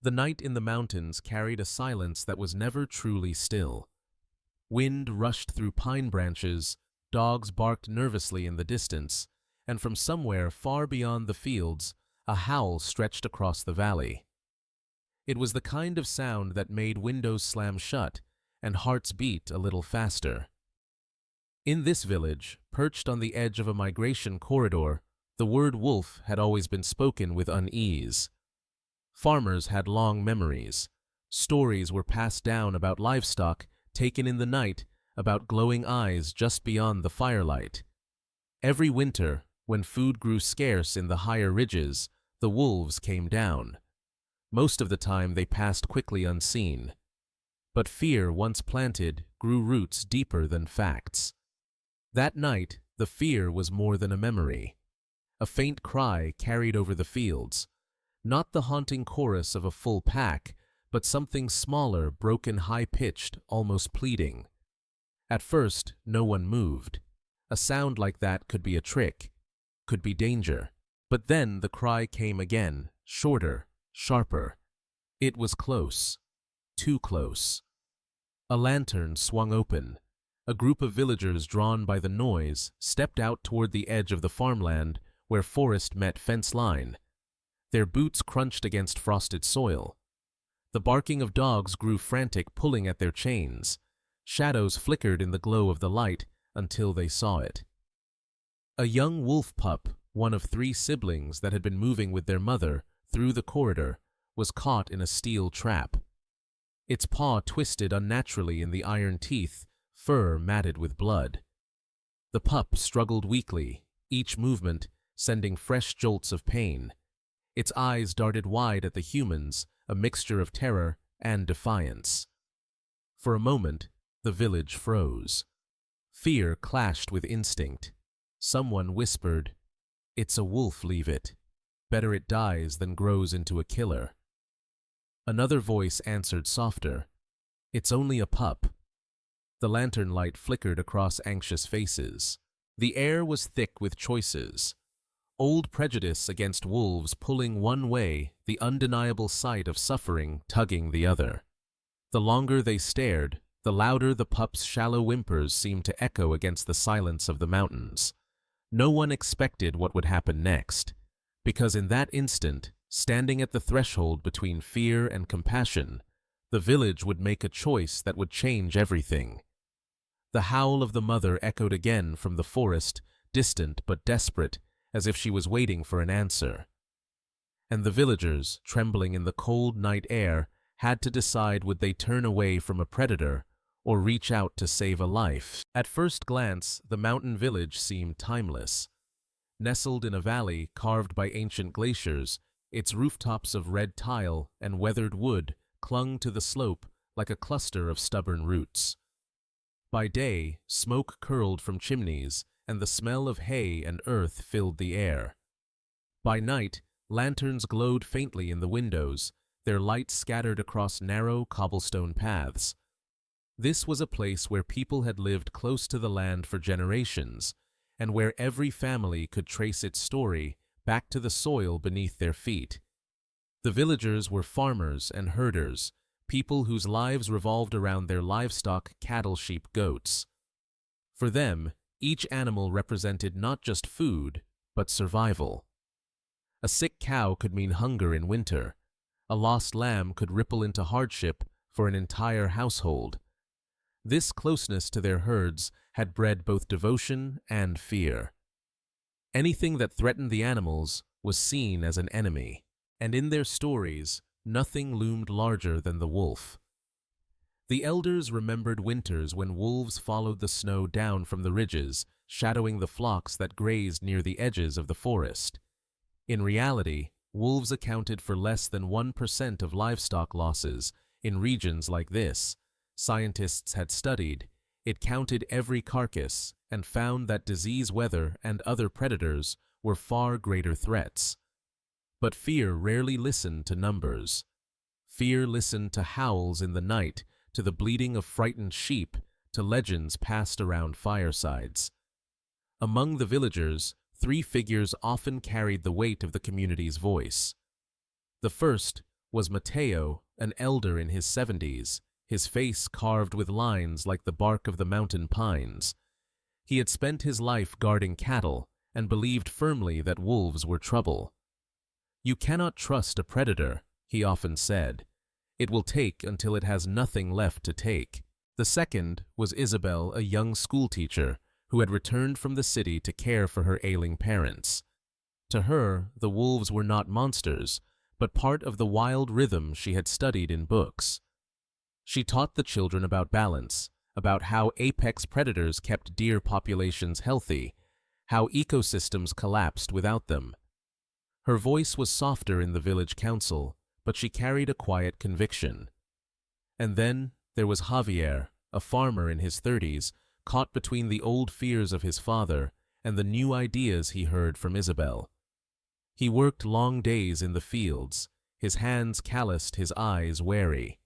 The night in the mountains carried a silence that was never truly still. Wind rushed through pine branches, dogs barked nervously in the distance, and from somewhere far beyond the fields, a howl stretched across the valley. It was the kind of sound that made windows slam shut and hearts beat a little faster. In this village, perched on the edge of a migration corridor, the word wolf had always been spoken with unease. Farmers had long memories. Stories were passed down about livestock taken in the night, about glowing eyes just beyond the firelight. Every winter, when food grew scarce in the higher ridges, the wolves came down. Most of the time they passed quickly unseen. But fear, once planted, grew roots deeper than facts. That night, the fear was more than a memory. A faint cry carried over the fields, not the haunting chorus of a full pack, but something smaller, broken, high-pitched, almost pleading. At first, no one moved. A sound like that could be a trick, could be danger. But then the cry came again, shorter, sharper. It was close. Too close. A lantern swung open. A group of villagers, drawn by the noise, stepped out toward the edge of the farmland where forest met fence line. Their boots crunched against frosted soil. The barking of dogs grew frantic, pulling at their chains. Shadows flickered in the glow of the light until they saw it. A young wolf pup, one of 3 siblings that had been moving with their mother through the corridor, was caught in a steel trap. Its paw twisted unnaturally in the iron teeth, fur matted with blood. The pup struggled weakly, each movement sending fresh jolts of pain. Its eyes darted wide at the humans, a mixture of terror and defiance. For a moment, the village froze. Fear clashed with instinct. Someone whispered, "It's a wolf, leave it. Better it dies than grows into a killer." Another voice answered softer, "It's only a pup." The lantern light flickered across anxious faces. The air was thick with choices. Old prejudice against wolves pulling one way, the undeniable sight of suffering tugging the other. The longer they stared, the louder the pup's shallow whimpers seemed to echo against the silence of the mountains. No one expected what would happen next, because in that instant, standing at the threshold between fear and compassion, the village would make a choice that would change everything. The howl of the mother echoed again from the forest, distant but desperate, as if she was waiting for an answer. And the villagers, trembling in the cold night air, had to decide would they turn away from a predator or reach out to save a life. At first glance, the mountain village seemed timeless. Nestled in a valley carved by ancient glaciers, its rooftops of red tile and weathered wood clung to the slope like a cluster of stubborn roots. By day, smoke curled from chimneys, and the smell of hay and earth filled the air. By night, lanterns glowed faintly in the windows, their light scattered across narrow cobblestone paths. This was a place where people had lived close to the land for generations, and where every family could trace its story back to the soil beneath their feet. The villagers were farmers and herders, people whose lives revolved around their livestock, cattle, sheep, goats. For them, each animal represented not just food, but survival. A sick cow could mean hunger in winter. A lost lamb could ripple into hardship for an entire household. This closeness to their herds had bred both devotion and fear. Anything that threatened the animals was seen as an enemy, and in their stories, nothing loomed larger than the wolf. The elders remembered winters when wolves followed the snow down from the ridges, shadowing the flocks that grazed near the edges of the forest. In reality, wolves accounted for less than 1% of livestock losses in regions like this. Scientists had studied. It counted every carcass and found that disease, weather, and other predators were far greater threats. But fear rarely listened to numbers. Fear listened to howls in the night, to the bleating of frightened sheep, to legends passed around firesides. Among the villagers, 3 figures often carried the weight of the community's voice. The first was Mateo, an elder in his 70s, his face carved with lines like the bark of the mountain pines. He had spent his life guarding cattle and believed firmly that wolves were trouble. "You cannot trust a predator," he often said. "It will take until it has nothing left to take." The second was Isabel, a young schoolteacher who had returned from the city to care for her ailing parents. To her, the wolves were not monsters, but part of the wild rhythm she had studied in books. She taught the children about balance, about how apex predators kept deer populations healthy, how ecosystems collapsed without them. Her voice was softer in the village council, but she carried a quiet conviction. And then there was Javier, a farmer in his 30s, caught between the old fears of his father and the new ideas he heard from Isabel. He worked long days in the fields, his hands calloused, his eyes wary.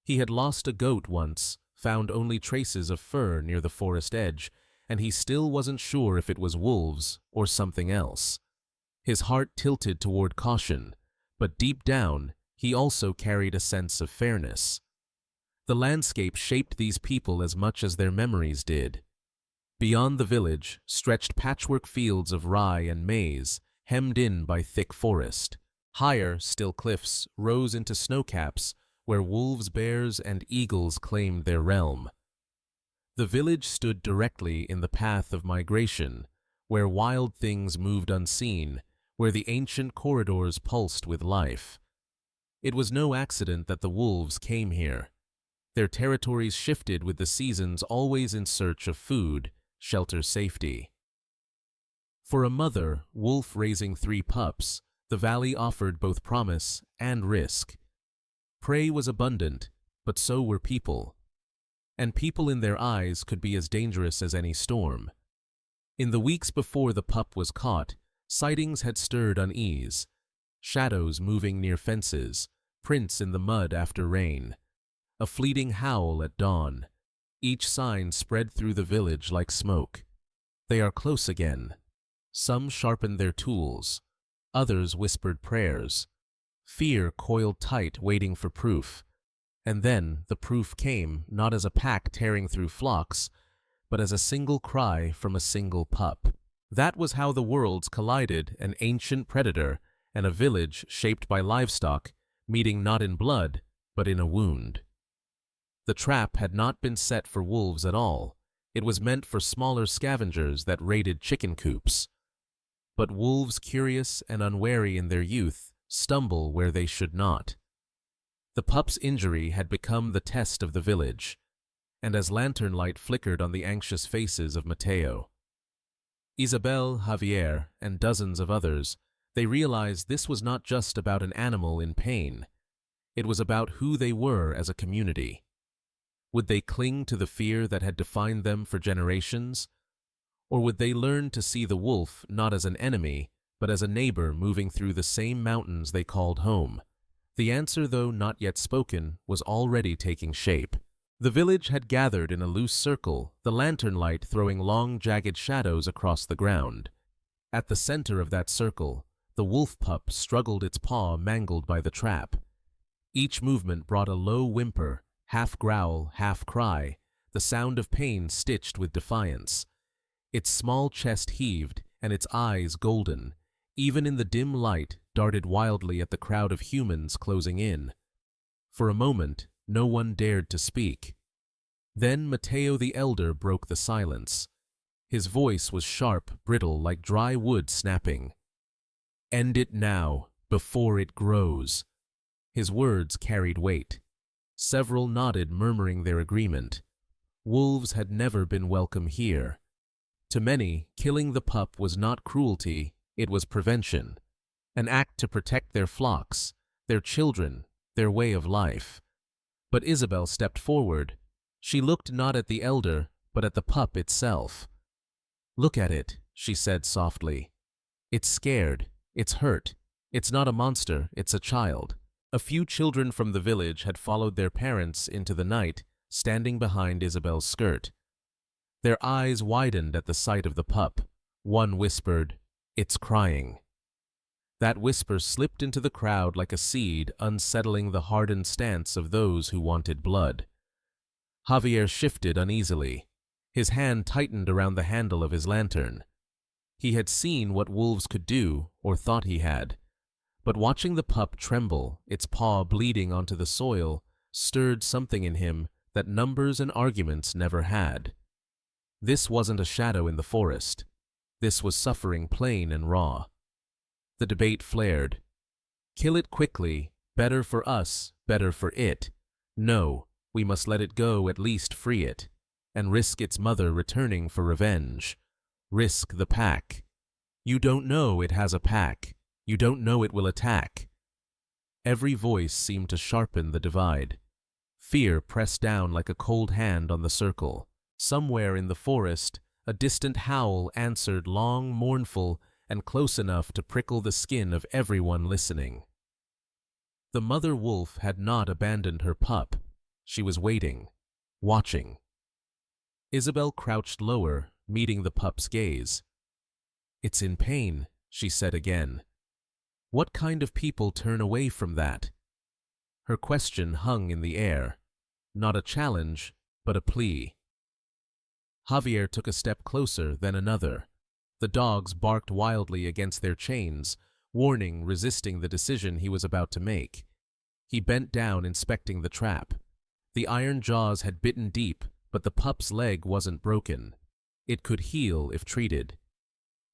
He had lost a goat once, found only traces of fur near the forest edge, and he still wasn't sure if it was wolves or something else. His heart tilted toward caution, but deep down, he also carried a sense of fairness. The landscape shaped these people as much as their memories did. Beyond the village stretched patchwork fields of rye and maize, hemmed in by thick forest. Higher, still cliffs rose into snowcaps where wolves, bears, and eagles claimed their realm. The village stood directly in the path of migration, where wild things moved unseen, where the ancient corridors pulsed with life. It was no accident that the wolves came here. Their territories shifted with the seasons, always in search of food, shelter, safety. For a mother, wolf raising 3 pups, the valley offered both promise and risk. Prey was abundant, but so were people. And people in their eyes could be as dangerous as any storm. In the weeks before the pup was caught, sightings had stirred unease. Shadows moving near fences, prints in the mud after rain. A fleeting howl at dawn. Each sign spread through the village like smoke. They are close again. Some sharpened their tools. Others whispered prayers. Fear coiled tight, waiting for proof. And then the proof came, not as a pack tearing through flocks, but as a single cry from a single pup. That was how the worlds collided, an ancient predator and a village shaped by livestock, meeting not in blood, but in a wound. The trap had not been set for wolves at all. It was meant for smaller scavengers that raided chicken coops. But wolves, curious and unwary in their youth, stumble where they should not. The pup's injury had become the test of the village, and as lantern light flickered on the anxious faces of Mateo, Isabel, Javier, and dozens of others, they realized this was not just about an animal in pain. It was about who they were as a community. Would they cling to the fear that had defined them for generations? Or would they learn to see the wolf not as an enemy, but as a neighbor moving through the same mountains they called home? The answer, though not yet spoken, was already taking shape. The village had gathered in a loose circle, the lantern light throwing long, jagged shadows across the ground. At the center of that circle, the wolf pup struggled, its paw mangled by the trap. Each movement brought a low whimper, half growl, half cry, the sound of pain stitched with defiance. Its small chest heaved, and its eyes, golden, even in the dim light, darted wildly at the crowd of humans closing in. For a moment, no one dared to speak. Then Mateo the elder broke the silence. His voice was sharp, brittle, like dry wood snapping. "End it now, before it grows." His words carried weight. Several nodded, murmuring their agreement. Wolves had never been welcome here. To many, killing the pup was not cruelty, it was prevention. An act to protect their flocks, their children, their way of life. But Isabel stepped forward. She looked not at the elder, but at the pup itself. "Look at it," she said softly. "It's scared, it's hurt. It's not a monster, it's a child." A few children from the village had followed their parents into the night, standing behind Isabel's skirt. Their eyes widened at the sight of the pup. One whispered, "It's crying." That whisper slipped into the crowd like a seed, unsettling the hardened stance of those who wanted blood. Javier shifted uneasily. His hand tightened around the handle of his lantern. He had seen what wolves could do, or thought he had. But watching the pup tremble, its paw bleeding onto the soil, stirred something in him that numbers and arguments never had. This wasn't a shadow in the forest. This was suffering plain and raw. The debate flared. Kill it quickly, better for us, better for it. No, we must let it go, at least free it, and risk its mother returning for revenge. Risk the pack. You don't know it has a pack. You don't know it will attack. Every voice seemed to sharpen the divide. Fear pressed down like a cold hand on the circle. Somewhere in the forest, a distant howl answered, long, mournful, and close enough to prickle the skin of everyone listening. The mother wolf had not abandoned her pup. She was waiting, watching. Isabel crouched lower, meeting the pup's gaze. "It's in pain," she said again. "What kind of people turn away from that?" Her question hung in the air, not a challenge, but a plea. Javier took a step closer, then another. The dogs barked wildly against their chains, warning, resisting the decision he was about to make. He bent down, inspecting the trap. The iron jaws had bitten deep, but the pup's leg wasn't broken. It could heal if treated.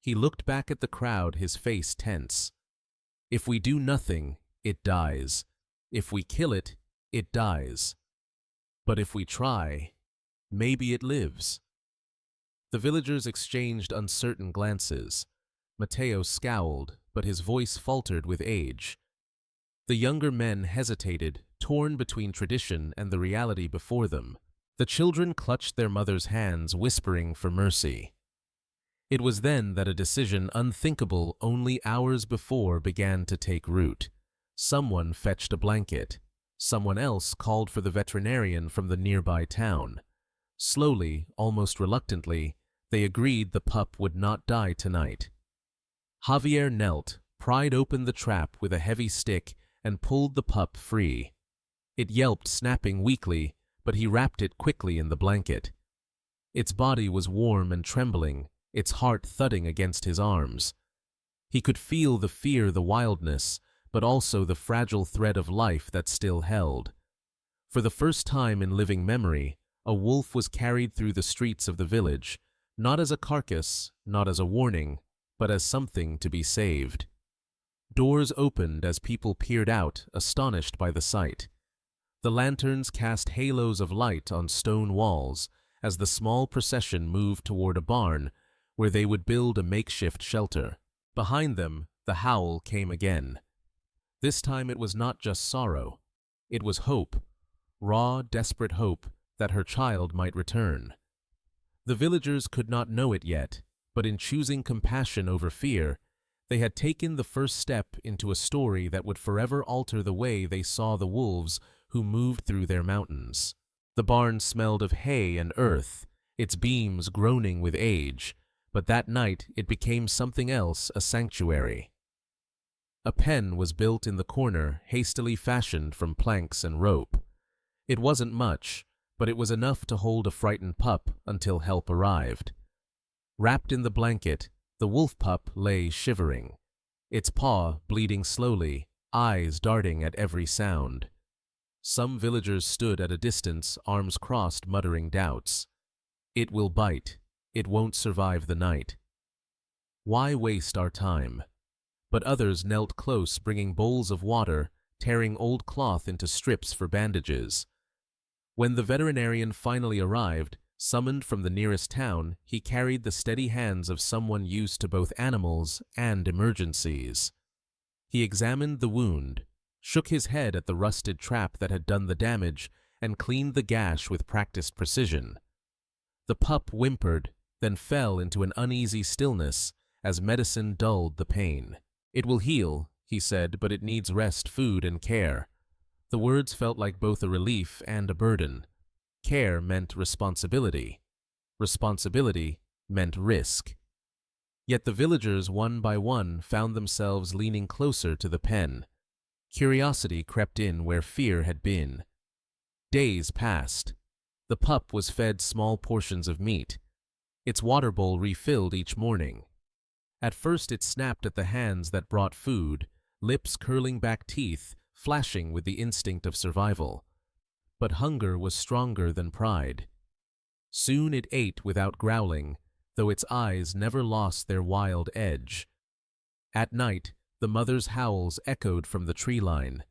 He looked back at the crowd, his face tense. If we do nothing, it dies. If we kill it, it dies. But if we try, maybe it lives. The villagers exchanged uncertain glances. Mateo scowled, but his voice faltered with age. The younger men hesitated, torn between tradition and the reality before them. The children clutched their mother's hands, whispering for mercy. It was then that a decision unthinkable only hours before began to take root. Someone fetched a blanket. Someone else called for the veterinarian from the nearby town. Slowly, almost reluctantly, they agreed the pup would not die tonight. Javier knelt, pried open the trap with a heavy stick, and pulled the pup free. It yelped, snapping weakly, but he wrapped it quickly in the blanket. Its body was warm and trembling, its heart thudding against his arms. He could feel the fear, the wildness, but also the fragile thread of life that still held. For the first time in living memory, a wolf was carried through the streets of the village, not as a carcass, not as a warning, but as something to be saved. Doors opened as people peered out, astonished by the sight. The lanterns cast halos of light on stone walls as the small procession moved toward a barn where they would build a makeshift shelter. Behind them, the howl came again. This time it was not just sorrow. It was hope, raw, desperate hope that her child might return. The villagers could not know it yet, but in choosing compassion over fear, they had taken the first step into a story that would forever alter the way they saw the wolves who moved through their mountains. The barn smelled of hay and earth, its beams groaning with age, but that night it became something else, a sanctuary. A pen was built in the corner, hastily fashioned from planks and rope. It wasn't much, but it was enough to hold a frightened pup until help arrived. Wrapped in the blanket, the wolf pup lay shivering, its paw bleeding slowly, eyes darting at every sound. Some villagers stood at a distance, arms crossed, muttering doubts. It will bite. It won't survive the night. Why waste our time? But others knelt close, bringing bowls of water, tearing old cloth into strips for bandages. When the veterinarian finally arrived, summoned from the nearest town, he carried the steady hands of someone used to both animals and emergencies. He examined the wound, shook his head at the rusted trap that had done the damage, and cleaned the gash with practiced precision. The pup whimpered, then fell into an uneasy stillness as medicine dulled the pain. "It will heal," he said, "but it needs rest, food, and care." The words felt like both a relief and a burden. Care meant responsibility. Responsibility meant risk. Yet the villagers, one by one, found themselves leaning closer to the pen. Curiosity crept in where fear had been. Days passed. The pup was fed small portions of meat. Its water bowl refilled each morning. At first it snapped at the hands that brought food, lips curling back, teeth flashing with the instinct of survival. But hunger was stronger than pride. Soon it ate without growling, though its eyes never lost their wild edge. At night, the mother's howls echoed from the tree line.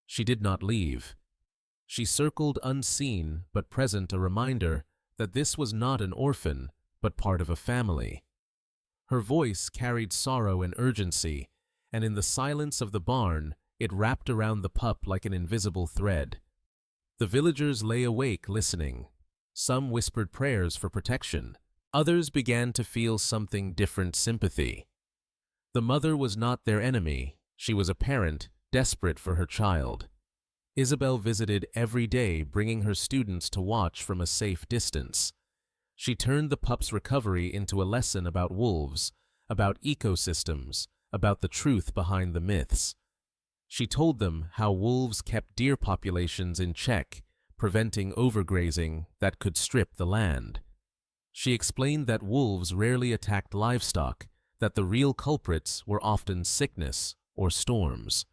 She did not leave. She circled unseen but present, a reminder that this was not an orphan, but part of a family. Her voice carried sorrow and urgency, and in the silence of the barn, it wrapped around the pup like an invisible thread. The villagers lay awake listening. Some whispered prayers for protection. Others began to feel something different: sympathy. The mother was not their enemy. She was a parent, desperate for her child. Isabel visited every day, bringing her students to watch from a safe distance. She turned the pup's recovery into a lesson about wolves, about ecosystems, about the truth behind the myths. She told them how wolves kept deer populations in check, preventing overgrazing that could strip the land. She explained that wolves rarely attacked livestock, that the real culprits were often sickness or storms.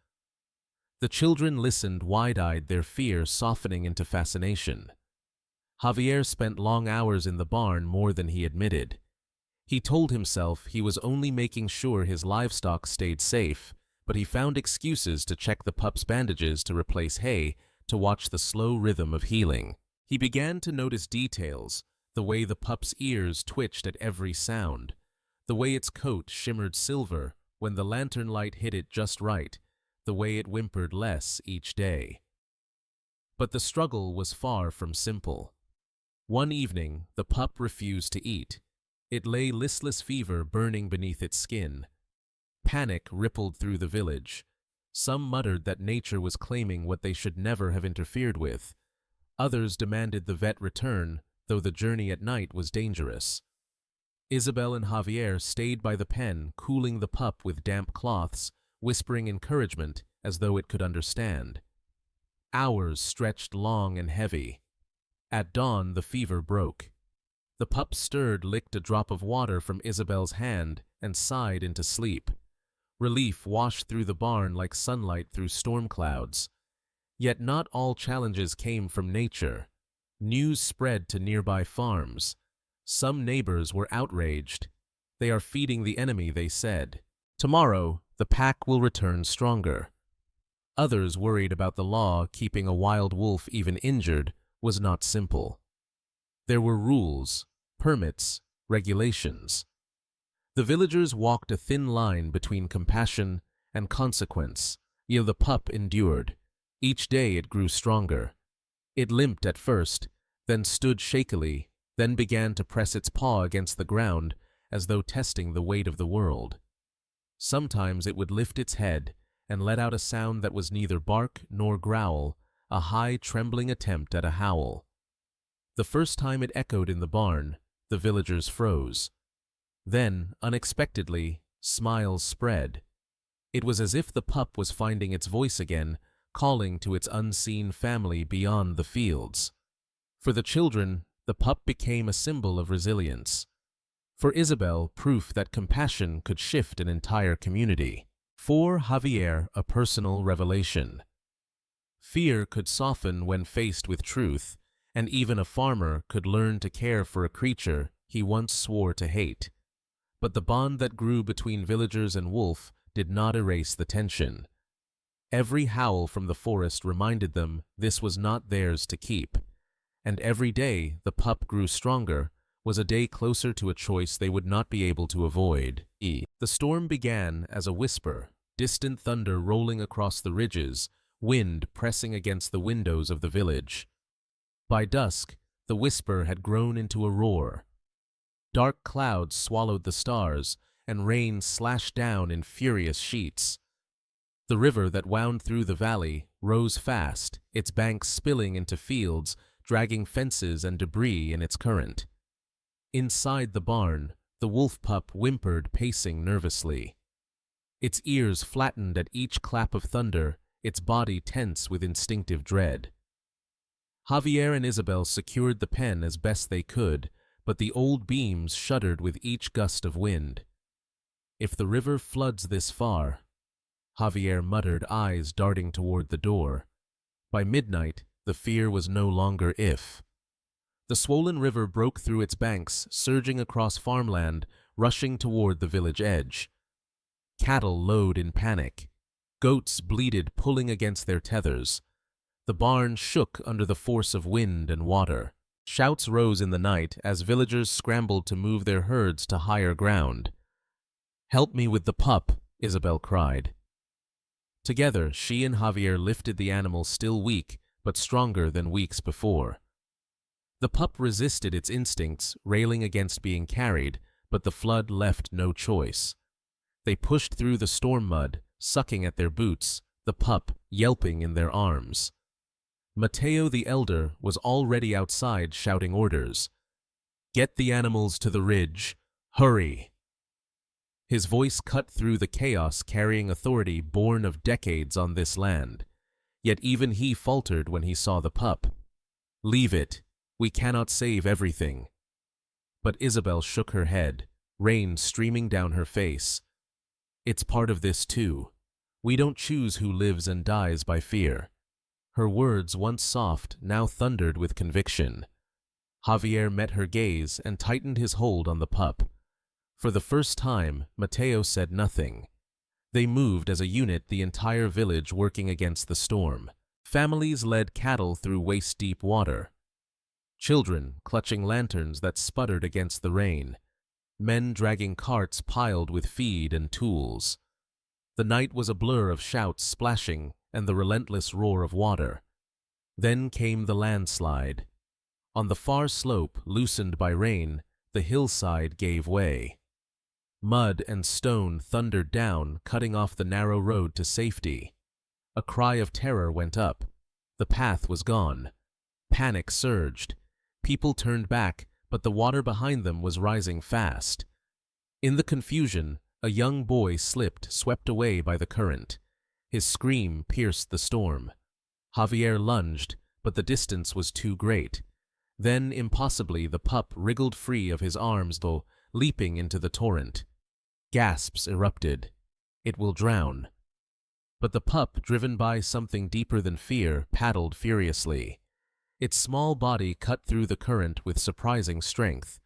The children listened wide-eyed, their fear softening into fascination. Javier spent long hours in the barn, more than he admitted. He told himself he was only making sure his livestock stayed safe, but he found excuses to check the pup's bandages, to replace hay, to watch the slow rhythm of healing. He began to notice details: the way the pup's ears twitched at every sound, the way its coat shimmered silver when the lantern light hit it just right, the way it whimpered less each day. But the struggle was far from simple. One evening, the pup refused to eat. It lay listless, fever burning beneath its skin. Panic rippled through the village. Some muttered that nature was claiming what they should never have interfered with. Others demanded the vet return, though the journey at night was dangerous. Isabel and Javier stayed by the pen, cooling the pup with damp cloths, whispering encouragement as though it could understand. Hours stretched long and heavy. At dawn, the fever broke. The pup stirred, licked a drop of water from Isabel's hand, and sighed into sleep. Relief washed through the barn like sunlight through storm clouds. Yet not all challenges came from nature. News spread to nearby farms. Some neighbors were outraged. "They are feeding the enemy," they said. "Tomorrow, the pack will return stronger." Others worried about the law. Keeping a wild wolf, even injured, was not simple. There were rules, permits, regulations. The villagers walked a thin line between compassion and consequence. Yet the pup endured. Each day it grew stronger. It limped at first, then stood shakily, then began to press its paw against the ground as though testing the weight of the world. Sometimes it would lift its head and let out a sound that was neither bark nor growl, a high, trembling attempt at a howl. The first time it echoed in the barn, the villagers froze. Then, unexpectedly, smiles spread. It was as if the pup was finding its voice again, calling to its unseen family beyond the fields. For the children, the pup became a symbol of resilience. For Isabel, proof that compassion could shift an entire community. For Javier, a personal revelation. Fear could soften when faced with truth, and even a farmer could learn to care for a creature he once swore to hate. But the bond that grew between villagers and wolf did not erase the tension. Every howl from the forest reminded them this was not theirs to keep, and every day the pup grew stronger was a day closer to a choice they would not be able to avoid. The storm began as a whisper, distant thunder rolling across the ridges, wind pressing against the windows of the village. By dusk, the whisper had grown into a roar. Dark clouds swallowed the stars, and rain slashed down in furious sheets. The river that wound through the valley rose fast, its banks spilling into fields, dragging fences and debris in its current. Inside the barn, The wolf pup whimpered, pacing nervously. Its ears flattened at each clap of thunder, its body tense with instinctive dread. Javier and Isabel secured the pen as best they could, but the old beams shuddered with each gust of wind. "If the river floods this far," Javier muttered, eyes darting toward the door. By midnight, the fear was no longer if. The swollen river broke through its banks, surging across farmland, rushing toward the village edge. Cattle lowed in panic. Goats bleated, pulling against their tethers. The barn shook under the force of wind and water. Shouts rose in the night as villagers scrambled to move their herds to higher ground. "Help me with the pup," Isabel cried. Together, she and Javier lifted the animal, still weak, but stronger than weeks before. The pup resisted its instincts, railing against being carried, but the flood left no choice. They pushed through the storm mud, sucking at their boots, the pup yelping in their arms. Mateo the elder was already outside shouting orders. "Get the animals to the ridge. Hurry!" His voice cut through the chaos, carrying authority born of decades on this land. Yet even he faltered when he saw the pup. "Leave it. We cannot save everything." But Isabel shook her head, rain streaming down her face. "It's part of this too. We don't choose who lives and dies by fear." Her words, once soft, now thundered with conviction. Javier met her gaze and tightened his hold on the pup. For the first time, Mateo said nothing. They moved as a unit, the entire village working against the storm. Families led cattle through waist-deep water. Children clutching lanterns that sputtered against the rain. Men dragging carts piled with feed and tools. The night was a blur of shouts, splashing, and the relentless roar of water. Then came the landslide. On the far slope, loosened by rain, the hillside gave way. Mud and stone thundered down, cutting off the narrow road to safety. A cry of terror went up. The path was gone. Panic surged. People turned back, but the water behind them was rising fast. In the confusion, a young boy slipped, swept away by the current. His scream pierced the storm. Javier lunged, but the distance was too great. Then, impossibly, the pup wriggled free of his arms, though, leaping into the torrent. Gasps erupted. "It will drown." But the pup, driven by something deeper than fear, paddled furiously. Its small body cut through the current with surprising strength.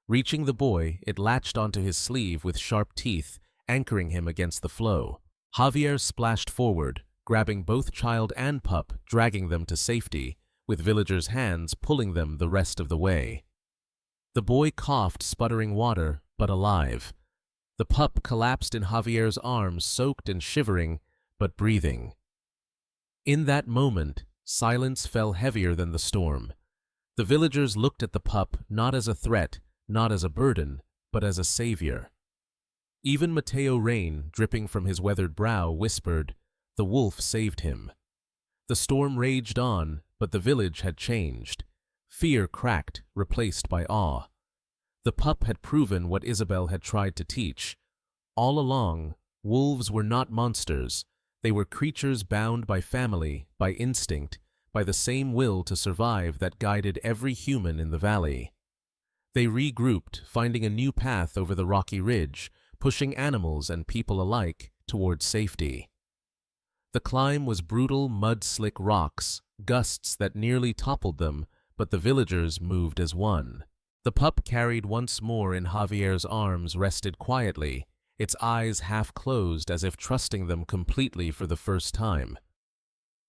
Reaching the boy, it latched onto his sleeve with sharp teeth, anchoring him against the flow. Javier splashed forward, grabbing both child and pup, dragging them to safety, with villagers' hands pulling them the rest of the way. The boy coughed, sputtering water, but alive. The pup collapsed in Javier's arms, soaked and shivering, but breathing. In that moment, silence fell heavier than the storm. The villagers looked at the pup not as a threat, not as a burden, but as a savior. Even Mateo rain, dripping from his weathered brow, whispered, "The wolf saved him." The storm raged on, but the village had changed. Fear cracked, replaced by awe. The pup had proven what Isabel had tried to teach. All along, wolves were not monsters. They were creatures bound by family, by instinct, by the same will to survive that guided every human in the valley. They regrouped, finding a new path over the rocky ridge, pushing animals and people alike toward safety. The climb was brutal, mud-slick rocks, gusts that nearly toppled them, but the villagers moved as one. The pup, carried once more in Javier's arms, rested quietly, its eyes half closed as if trusting them completely for the first time.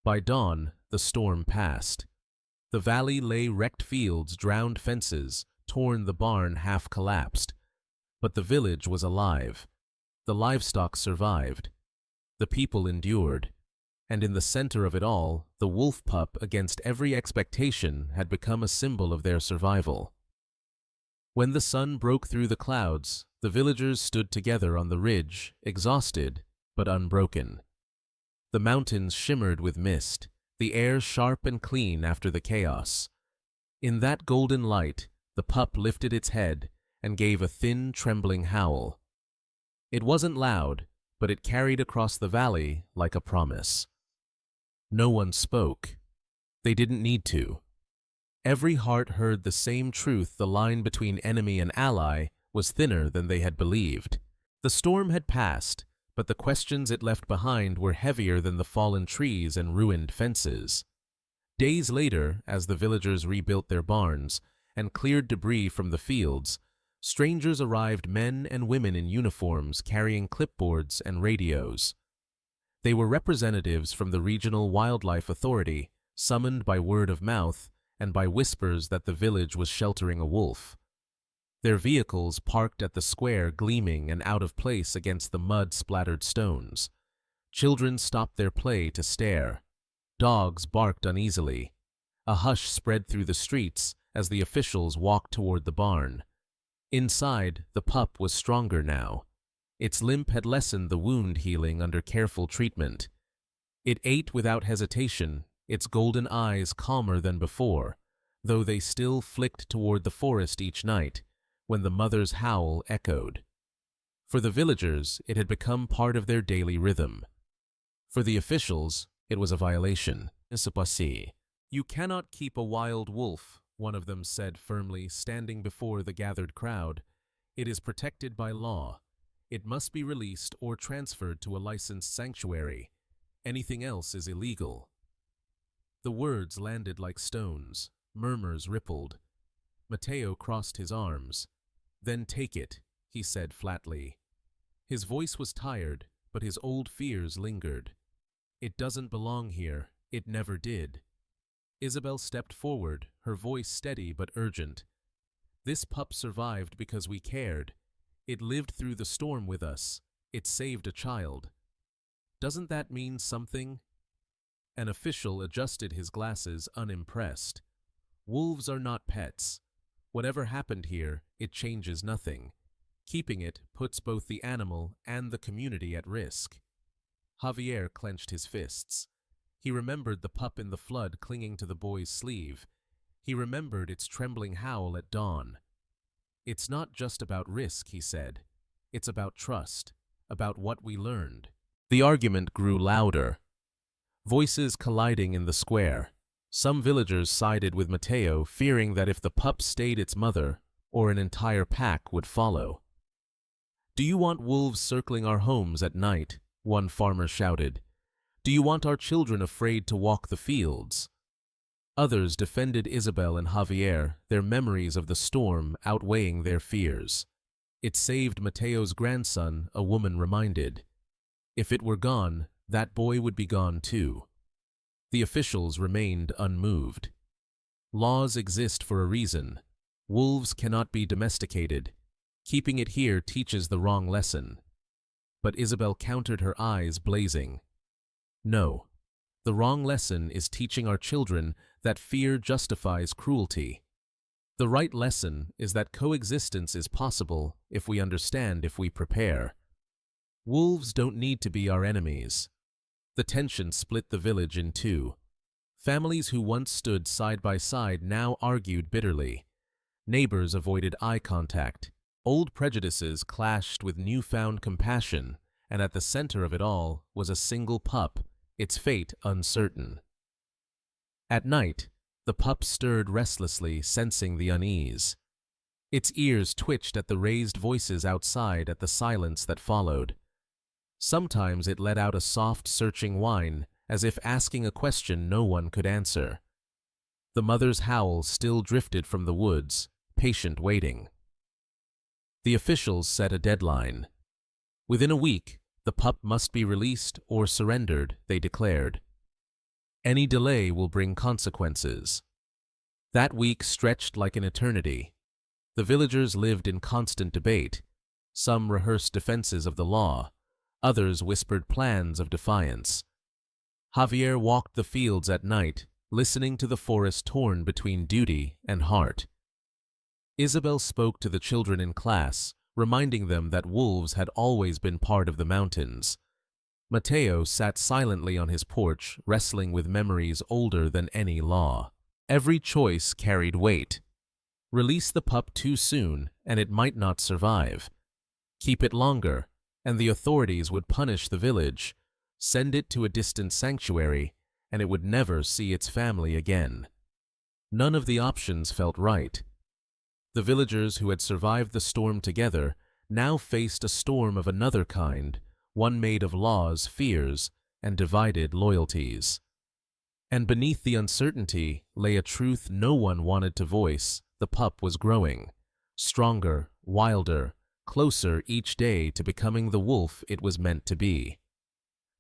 By dawn, the storm passed. The valley lay wrecked fields, drowned fences, torn, the barn half collapsed. But the village was alive. The livestock survived. The people endured. And in the center of it all, the wolf pup, against every expectation, had become a symbol of their survival. When the sun broke through the clouds, the villagers stood together on the ridge, exhausted but unbroken. The mountains shimmered with mist, the air sharp and clean after the chaos. In that golden light, the pup lifted its head, and gave a thin, trembling howl. It wasn't loud, but it carried across the valley like a promise. No one spoke. They didn't need to. Every heart heard the same truth: the line between enemy and ally was thinner than they had believed. The storm had passed, but the questions it left behind were heavier than the fallen trees and ruined fences. Days later, as the villagers rebuilt their barns and cleared debris from the fields, strangers arrived, men and women in uniforms carrying clipboards and radios. They were representatives from the regional wildlife authority, summoned by word of mouth and by whispers that the village was sheltering a wolf. Their vehicles parked at the square, gleaming and out of place against the mud-splattered stones. Children stopped their play to stare. Dogs barked uneasily. A hush spread through the streets as the officials walked toward the barn. Inside, the pup was stronger now. Its limp had lessened the wound healing under careful treatment. It ate without hesitation, its golden eyes calmer than before, though they still flicked toward the forest each night, when the mother's howl echoed. For the villagers, it had become part of their daily rhythm. For the officials, it was a violation. "You cannot keep a wild wolf," one of them said firmly, standing before the gathered crowd. "It is protected by law. It must be released or transferred to a licensed sanctuary. Anything else is illegal." The words landed like stones. Murmurs rippled. Matteo crossed his arms. "Then take it," he said flatly. His voice was tired, but his old fears lingered. "It doesn't belong here. It never did." Isabel stepped forward, her voice steady but urgent. "This pup survived because we cared. It lived through the storm with us. It saved a child. Doesn't that mean something?" An official adjusted his glasses, unimpressed. "Wolves are not pets. Whatever happened here, it changes nothing. Keeping it puts both the animal and the community at risk." Javier clenched his fists. He remembered the pup in the flood clinging to the boy's sleeve. He remembered its trembling howl at dawn. "It's not just about risk," he said. "It's about trust, about what we learned." The argument grew louder. Voices colliding in the square. Some villagers sided with Matteo, fearing that if the pup stayed, its mother, or an entire pack, would follow. "Do you want wolves circling our homes at night?" one farmer shouted. "Do you want our children afraid to walk the fields?" Others defended Isabel and Javier, their memories of the storm outweighing their fears. "It saved Matteo's grandson," a woman reminded. "If it were gone, that boy would be gone too." The officials remained unmoved. "Laws exist for a reason. Wolves cannot be domesticated. Keeping it here teaches the wrong lesson." But Isabel countered, her eyes blazing. "No. The wrong lesson is teaching our children that fear justifies cruelty. The right lesson is that coexistence is possible if we understand, if we prepare. Wolves don't need to be our enemies." The tension split the village in two. Families who once stood side by side now argued bitterly. Neighbors avoided eye contact. Old prejudices clashed with newfound compassion, and at the center of it all was a single pup, its fate uncertain. At night, the pup stirred restlessly, sensing the unease. Its ears twitched at the raised voices outside, at the silence that followed. Sometimes it let out a soft, searching whine, as if asking a question no one could answer. The mother's howl still drifted from the woods, patient waiting. The officials set a deadline. Within a week, the pup must be released or surrendered, they declared. Any delay will bring consequences. That week stretched like an eternity. The villagers lived in constant debate. Some rehearsed defenses of the law. Others whispered plans of defiance. Javier walked the fields at night, listening to the forest torn between duty and heart. Isabel spoke to the children in class, reminding them that wolves had always been part of the mountains. Matteo sat silently on his porch, wrestling with memories older than any law. Every choice carried weight. Release the pup too soon, and it might not survive. Keep it longer, and the authorities would punish the village. Send it to a distant sanctuary, and it would never see its family again. None of the options felt right. The villagers who had survived the storm together now faced a storm of another kind, one made of laws, fears, and divided loyalties. And beneath the uncertainty lay a truth no one wanted to voice. The pup was growing, stronger, wilder, closer each day to becoming the wolf it was meant to be.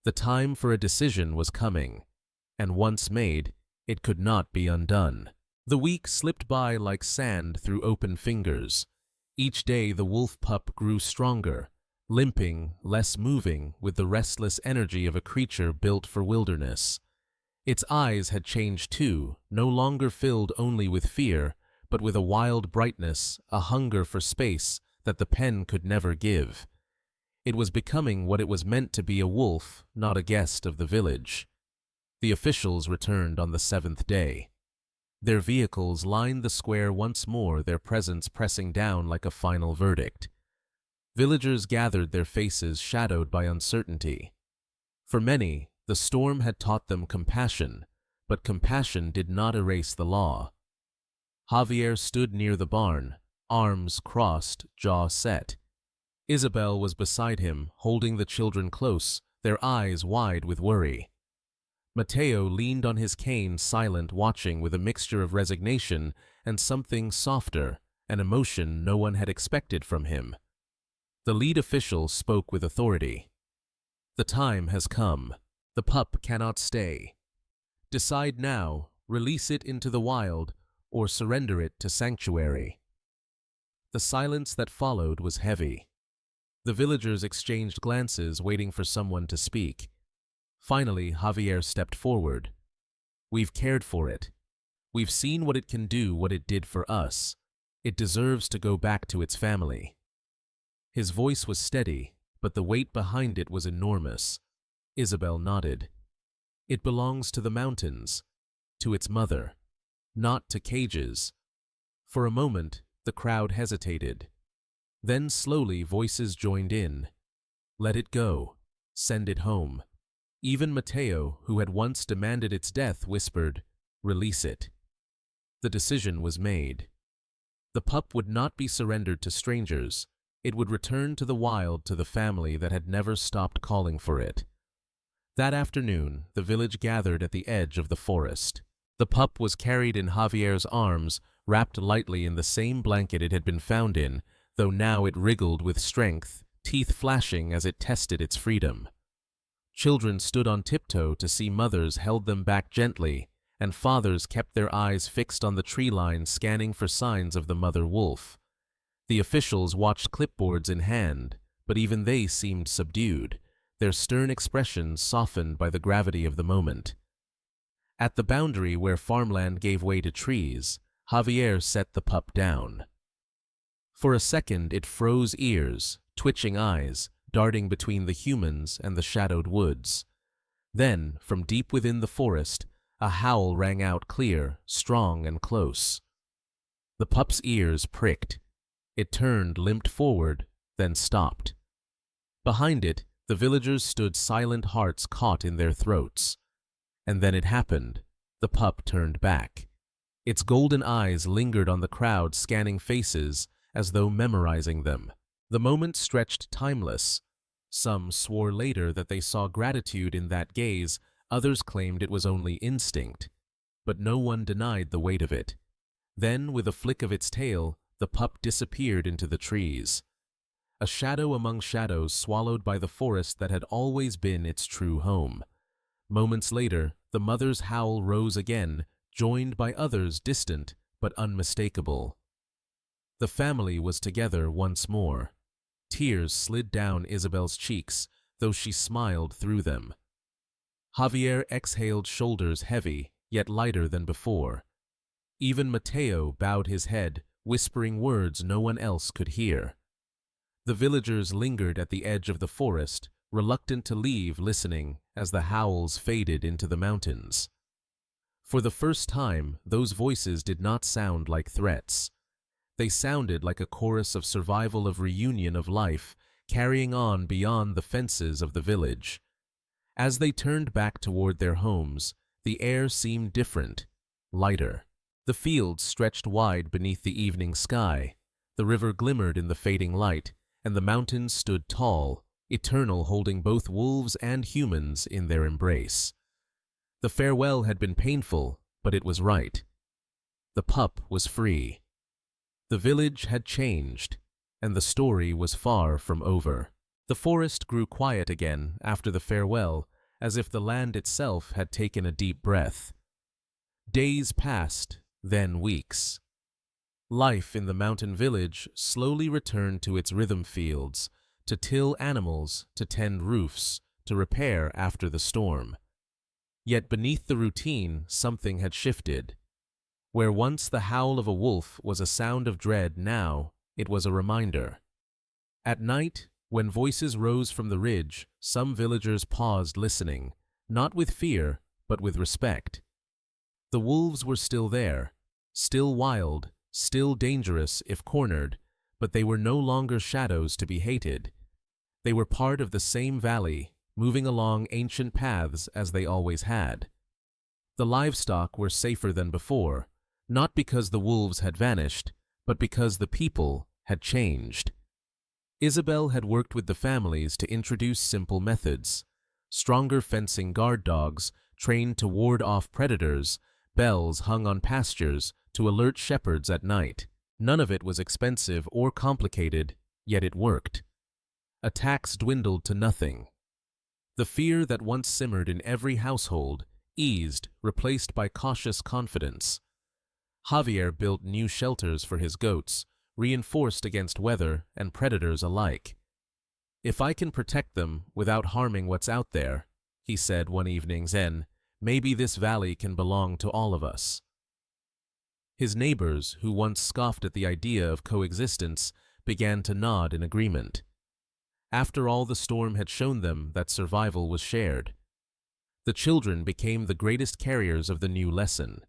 The time for a decision was coming, and once made, it could not be undone. The week slipped by like sand through open fingers. Each day the wolf pup grew stronger, limping, less moving, with the restless energy of a creature built for wilderness. Its eyes had changed too, no longer filled only with fear, but with a wild brightness, a hunger for space that the pen could never give. It was becoming what it was meant to be, a wolf, not a guest of the village. The officials returned on the 7th day. Their vehicles lined the square once more, their presence pressing down like a final verdict. Villagers gathered, their faces shadowed by uncertainty. For many, the storm had taught them compassion, but compassion did not erase the law. Javier stood near the barn, arms crossed, jaw set. Isabel was beside him, holding the children close, their eyes wide with worry. Mateo leaned on his cane, silent, watching with a mixture of resignation and something softer, an emotion no one had expected from him. The lead official spoke with authority. "The time has come. The pup cannot stay. Decide now, release it into the wild, or surrender it to sanctuary." The silence that followed was heavy. The villagers exchanged glances, waiting for someone to speak. Finally, Javier stepped forward. "We've cared for it. We've seen what it can do, what it did for us. It deserves to go back to its family." His voice was steady, but the weight behind it was enormous. Isabel nodded. "It belongs to the mountains, to its mother, not to cages." For a moment, the crowd hesitated. Then slowly voices joined in. "Let it go. Send it home." Even Mateo, who had once demanded its death, whispered, "Release it." The decision was made. The pup would not be surrendered to strangers. It would return to the wild, to the family that had never stopped calling for it. That afternoon, the village gathered at the edge of the forest. The pup was carried in Javier's arms, wrapped lightly in the same blanket it had been found in, though now it wriggled with strength, teeth flashing as it tested its freedom. Children stood on tiptoe to see, mothers held them back gently, and fathers kept their eyes fixed on the tree line, scanning for signs of the mother wolf. The officials watched, clipboards in hand, but even they seemed subdued, their stern expressions softened by the gravity of the moment. At the boundary where farmland gave way to trees, Javier set the pup down. For a second it froze, ears, twitching eyes, darting between the humans and the shadowed woods. Then, from deep within the forest, a howl rang out, clear, strong, and close. The pup's ears pricked. It turned, limped forward, then stopped. Behind it, the villagers stood, silent, hearts caught in their throats. And then it happened. The pup turned back. Its golden eyes lingered on the crowd, scanning faces as though memorizing them. The moment stretched, timeless. Some swore later that they saw gratitude in that gaze, others claimed it was only instinct. But no one denied the weight of it. Then, with a flick of its tail, the pup disappeared into the trees. A shadow among shadows, swallowed by the forest that had always been its true home. Moments later, the mother's howl rose again, joined by others, distant but unmistakable. The family was together once more. Tears slid down Isabel's cheeks, though she smiled through them. Javier exhaled, shoulders heavy, yet lighter than before. Even Mateo bowed his head, whispering words no one else could hear. The villagers lingered at the edge of the forest, reluctant to leave, listening as the howls faded into the mountains. For the first time, those voices did not sound like threats. They sounded like a chorus of survival, of reunion, of life, carrying on beyond the fences of the village. As they turned back toward their homes, the air seemed different, lighter. The fields stretched wide beneath the evening sky, the river glimmered in the fading light, and the mountains stood tall, eternal, holding both wolves and humans in their embrace. The farewell had been painful, but it was right. The pup was free. The village had changed, and the story was far from over. The forest grew quiet again after the farewell, as if the land itself had taken a deep breath. Days passed, then weeks. Life in the mountain village slowly returned to its rhythm fields, to till animals, to tend roofs, to repair after the storm. Yet beneath the routine, something had shifted. Where once the howl of a wolf was a sound of dread, now it was a reminder. At night, when voices rose from the ridge, some villagers paused, listening, not with fear, but with respect. The wolves were still there, still wild, still dangerous if cornered, but they were no longer shadows to be hated. They were part of the same valley, moving along ancient paths as they always had. The livestock were safer than before, not because the wolves had vanished, but because the people had changed. Isabel had worked with the families to introduce simple methods: stronger fencing, guard dogs trained to ward off predators, bells hung on pastures to alert shepherds at night. None of it was expensive or complicated, yet it worked. Attacks dwindled to nothing. The fear that once simmered in every household eased, replaced by cautious confidence. Javier built new shelters for his goats, reinforced against weather and predators alike. "If I can protect them without harming what's out there," he said one evening, "then maybe this valley can belong to all of us." His neighbors, who once scoffed at the idea of coexistence, began to nod in agreement. After all, the storm had shown them that survival was shared. The children became the greatest carriers of the new lesson.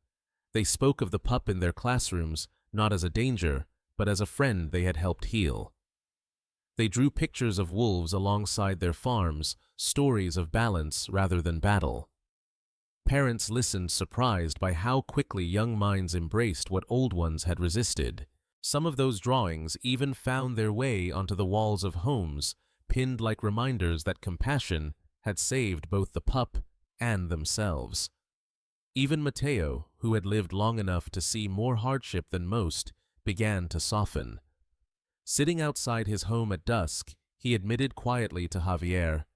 They spoke of the pup in their classrooms not as a danger, but as a friend they had helped heal. They drew pictures of wolves alongside their farms, stories of balance rather than battle. Parents listened, surprised by how quickly young minds embraced what old ones had resisted. Some of those drawings even found their way onto the walls of homes, pinned like reminders that compassion had saved both the pup and themselves. Even Mateo, who had lived long enough to see more hardship than most, began to soften. Sitting outside his home at dusk, he admitted quietly to Javier,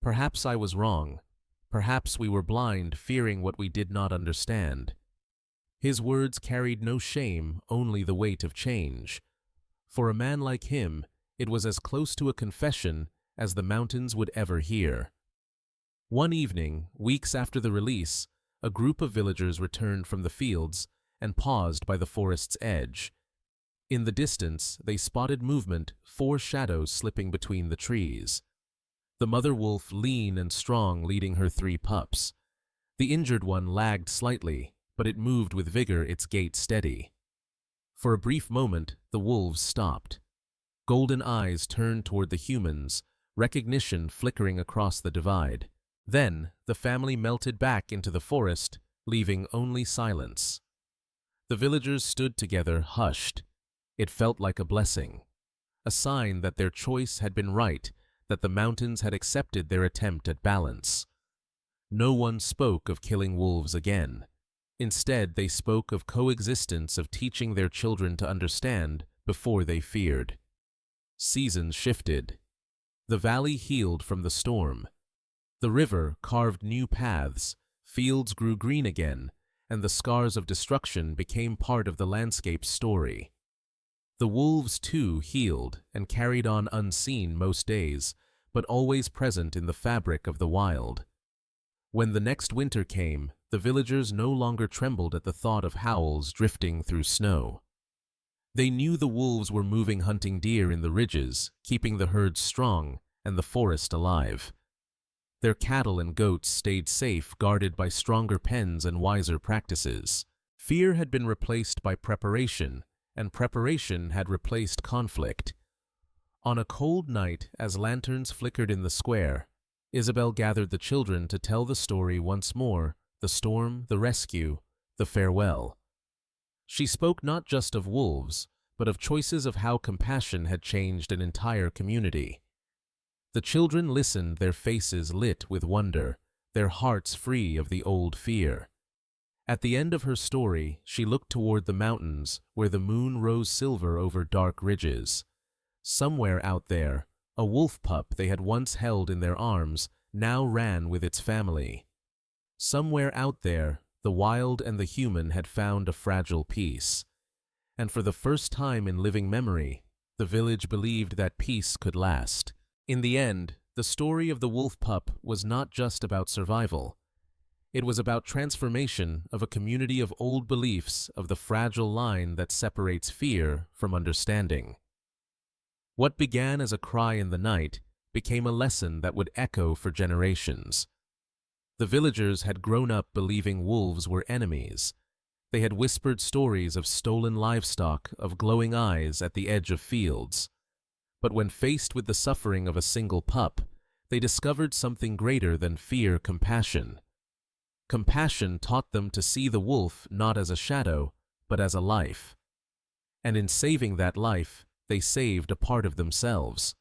"Perhaps I was wrong. Perhaps we were blind, fearing what we did not understand." His words carried no shame, only the weight of change. For a man like him, it was as close to a confession as the mountains would ever hear. One evening, weeks after the release, a group of villagers returned from the fields and paused by the forest's edge. In the distance, they spotted movement, 4 shadows slipping between the trees. The mother wolf, lean and strong, leading her 3 pups. The injured one lagged slightly, but it moved with vigor, its gait steady. For a brief moment, the wolves stopped. Golden eyes turned toward the humans, recognition flickering across the divide. Then, the family melted back into the forest, leaving only silence. The villagers stood together, hushed. It felt like a blessing, a sign that their choice had been right, that the mountains had accepted their attempt at balance. No one spoke of killing wolves again. Instead, they spoke of coexistence, of teaching their children to understand before they feared. Seasons shifted. The valley healed from the storm. The river carved new paths, fields grew green again, and the scars of destruction became part of the landscape's story. The wolves, too, healed and carried on unseen most days, but always present in the fabric of the wild. When the next winter came, the villagers no longer trembled at the thought of howls drifting through snow. They knew the wolves were moving, hunting deer in the ridges, keeping the herds strong and the forest alive. Their cattle and goats stayed safe, guarded by stronger pens and wiser practices. Fear had been replaced by preparation, and preparation had replaced conflict. On a cold night, as lanterns flickered in the square, Isabel gathered the children to tell the story once more: the storm, the rescue, the farewell. She spoke not just of wolves, but of choices of how compassion had changed an entire community. The children listened, their faces lit with wonder, their hearts free of the old fear. At the end of her story, she looked toward the mountains, where the moon rose silver over dark ridges. Somewhere out there, a wolf pup they had once held in their arms now ran with its family. Somewhere out there, the wild and the human had found a fragile peace. And for the first time in living memory, the village believed that peace could last. In the end, the story of the wolf pup was not just about survival. It was about transformation of a community of old beliefs, of the fragile line that separates fear from understanding. What began as a cry in the night became a lesson that would echo for generations. The villagers had grown up believing wolves were enemies. They had whispered stories of stolen livestock, of glowing eyes at the edge of fields. But when faced with the suffering of a single pup, they discovered something greater than fear: compassion. Compassion taught them to see the wolf not as a shadow, but as a life. And in saving that life, they saved a part of themselves.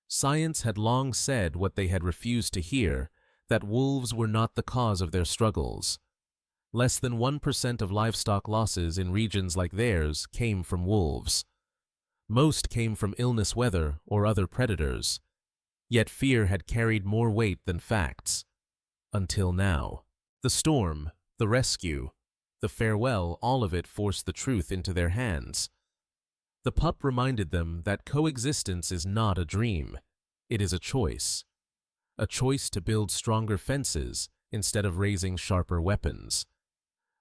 Science had long said what they had refused to hear, that wolves were not the cause of their struggles. Less than 1% of livestock losses in regions like theirs came from wolves. Most came from illness, weather, or other predators. Yet fear had carried more weight than facts. Until now. The storm, the rescue, the farewell, all of it forced the truth into their hands. The pup reminded them that coexistence is not a dream. It is a choice. A choice to build stronger fences instead of raising sharper weapons.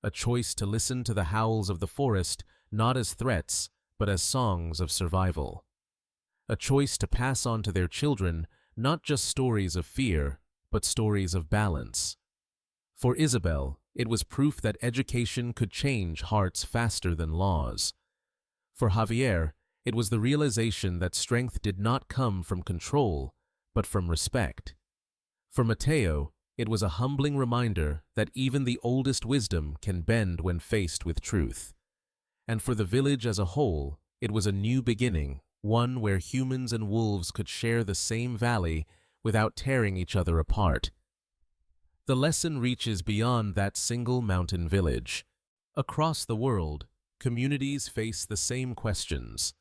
A choice to listen to the howls of the forest not as threats, but as songs of survival. A choice to pass on to their children not just stories of fear, but stories of balance. For Isabel, it was proof that education could change hearts faster than laws. For Javier, it was the realization that strength did not come from control, but from respect. For Mateo, it was a humbling reminder that even the oldest wisdom can bend when faced with truth. And for the village as a whole, it was a new beginning, one where humans and wolves could share the same valley without tearing each other apart. The lesson reaches beyond that single mountain village. Across the world, communities face the same questions.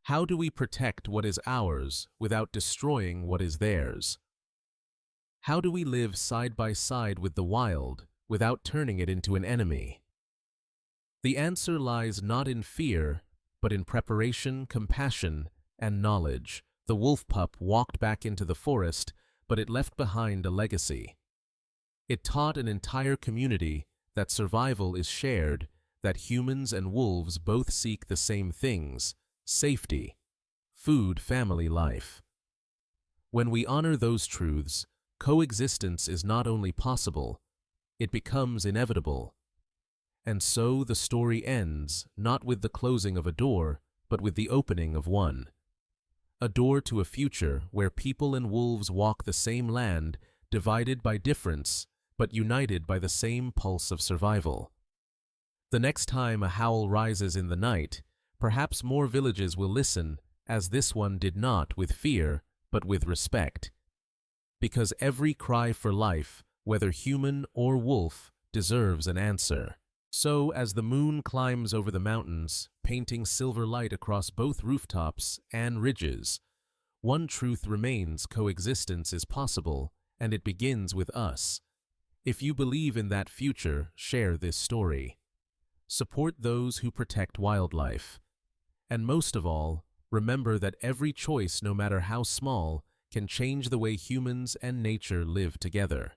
How do we protect what is ours without destroying what is theirs? How do we live side by side with the wild without turning it into an enemy? The answer lies not in fear, but in preparation, compassion, and knowledge. The wolf pup walked back into the forest, but it left behind a legacy. It taught an entire community that survival is shared, that humans and wolves both seek the same things: safety, food, family life. When we honor those truths, coexistence is not only possible, it becomes inevitable. And so the story ends, not with the closing of a door, but with the opening of one. A door to a future where people and wolves walk the same land, divided by difference, but united by the same pulse of survival. The next time a howl rises in the night, perhaps more villages will listen, as this one did not with fear, but with respect. Because every cry for life, whether human or wolf, deserves an answer. So, as the moon climbs over the mountains, painting silver light across both rooftops and ridges, one truth remains: coexistence is possible, and it begins with us. If you believe in that future, share this story. Support those who protect wildlife. And most of all, remember that every choice, no matter how small, can change the way humans and nature live together.